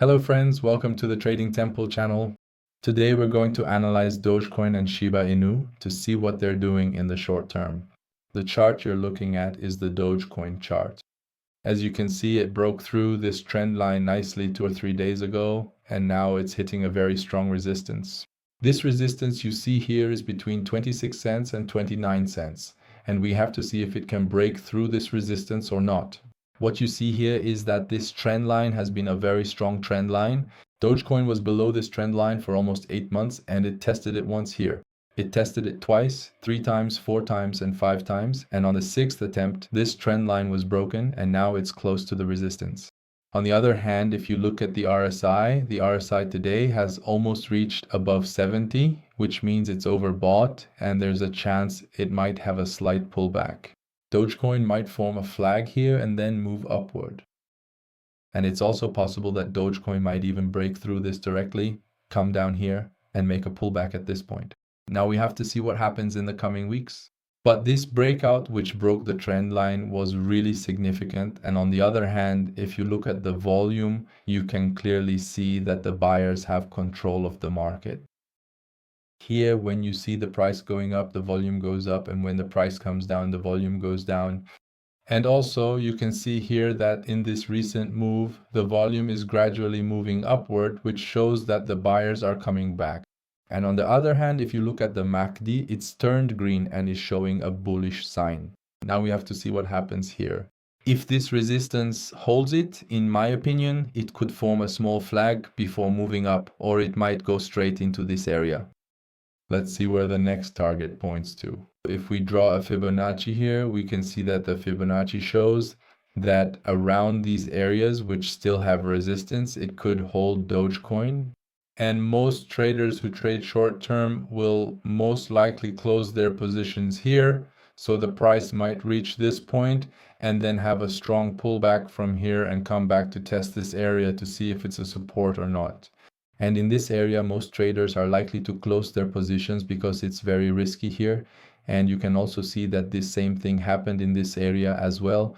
Hello friends, welcome to the Trading Temple channel. Today we're going to analyze Dogecoin and Shiba Inu to see what they're doing in the short term. The chart you're looking at is the Dogecoin chart. As you can see, it broke through this trend line nicely 2 or 3 days ago, and now it's hitting a very strong resistance. This resistance you see here is between 26 cents and 29 cents, and we have to see if it can break through this resistance or not. What you see here is that this trend line has been a very strong trend line. Dogecoin was below this trend line for almost 8 months, and it tested it once here. It tested it twice, 3 times, 4 times, and 5 times, and on the 6th attempt, this trend line was broken, and now it's close to the resistance. On the other hand, if you look at the RSI today has almost reached above 70, which means it's overbought, and there's a chance it might have a slight pullback. Dogecoin might form a flag here and then move upward. And it's also possible that Dogecoin might even break through this directly, come down here, and make a pullback at this point. Now we have to see what happens in the coming weeks. But this breakout, which broke the trend line, was really significant. And on the other hand, if you look at the volume, you can clearly see that the buyers have control of the market. Here, when you see the price going up, the volume goes up, and when the price comes down, the volume goes down. And also, you can see here that in this recent move, the volume is gradually moving upward, which shows that the buyers are coming back. And on the other hand, if you look at the MACD, it's turned green and is showing a bullish sign. Now we have to see what happens here. If this resistance holds it, in my opinion, it could form a small flag before moving up, or it might go straight into this area. Let's see where the next target points to. If we draw a Fibonacci here, we can see that the Fibonacci shows that around these areas, which still have resistance, it could hold Dogecoin. And most traders who trade short term will most likely close their positions here. So the price might reach this point and then have a strong pullback from here and come back to test this area to see if it's a support or not. And in this area, most traders are likely to close their positions because it's very risky here. And you can also see that this same thing happened in this area as well,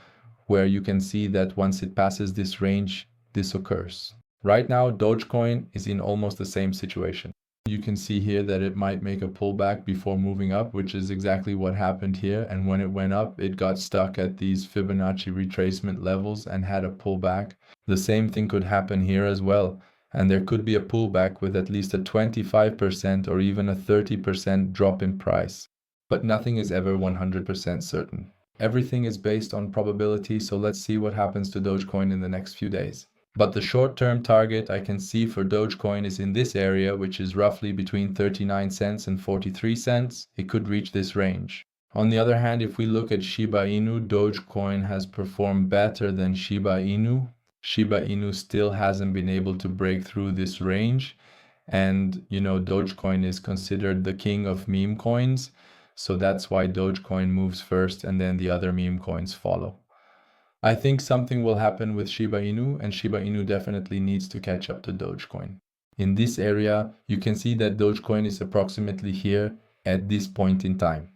where you can see that once it passes this range, this occurs. Right now, Dogecoin is in almost the same situation. You can see here that it might make a pullback before moving up, which is exactly what happened here. And when it went up, it got stuck at these Fibonacci retracement levels and had a pullback. The same thing could happen here as well. And there could be a pullback with at least a 25% or even a 30% drop in price. But nothing is ever 100% certain. Everything is based on probability, so let's see what happens to Dogecoin in the next few days. But the short-term target I can see for Dogecoin is in this area, which is roughly between 39 cents and 43 cents. It could reach this range. On the other hand, if we look at Shiba Inu, Dogecoin has performed better than Shiba Inu. Shiba Inu still hasn't been able to break through this range. And, Dogecoin is considered the king of meme coins. So that's why Dogecoin moves first and then the other meme coins follow. I think something will happen with Shiba Inu, and Shiba Inu definitely needs to catch up to Dogecoin. In this area, you can see that Dogecoin is approximately here at this point in time.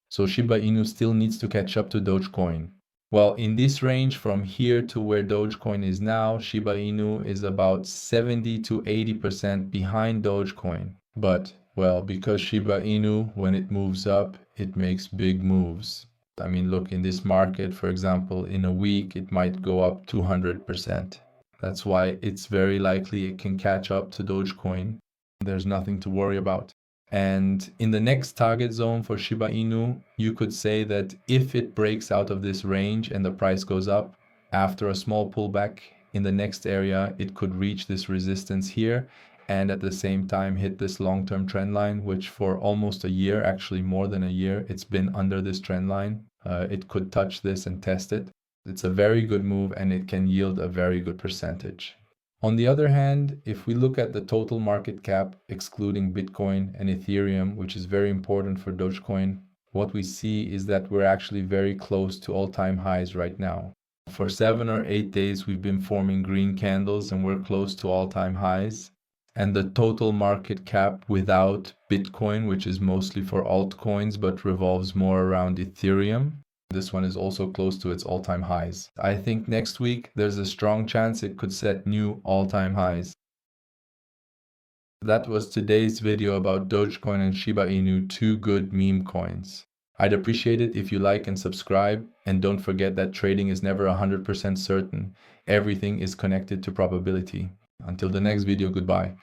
So Shiba Inu still needs to catch up to Dogecoin. Well, in this range from here to where Dogecoin is now, Shiba Inu is about 70 to 80% behind Dogecoin. But, well, because Shiba Inu, when it moves up, it makes big moves. I mean, look, in this market, for example, in a week, it might go up 200%. That's why it's very likely it can catch up to Dogecoin. There's nothing to worry about. And in the next target zone for Shiba Inu, you could say that if it breaks out of this range and the price goes up, after a small pullback in the next area, it could reach this resistance here and at the same time hit this long-term trend line, which for almost a year, actually more than a year, it's been under this trend line. It could touch this and test it. It's a very good move and it can yield a very good percentage. On the other hand, if we look at the total market cap, excluding Bitcoin and Ethereum, which is very important for Dogecoin, what we see is that we're actually very close to all-time highs right now. For 7 or 8 days, we've been forming green candles and we're close to all-time highs. And the total market cap without Bitcoin, which is mostly for altcoins but revolves more around Ethereum, This one is also close to its all-time highs. I think next week there's a strong chance it could set new all-time highs. That was today's video about Dogecoin and Shiba Inu, two good meme coins. I'd appreciate it if you like and subscribe, and don't forget that trading is never 100% certain. Everything is connected to probability. Until the next video, goodbye.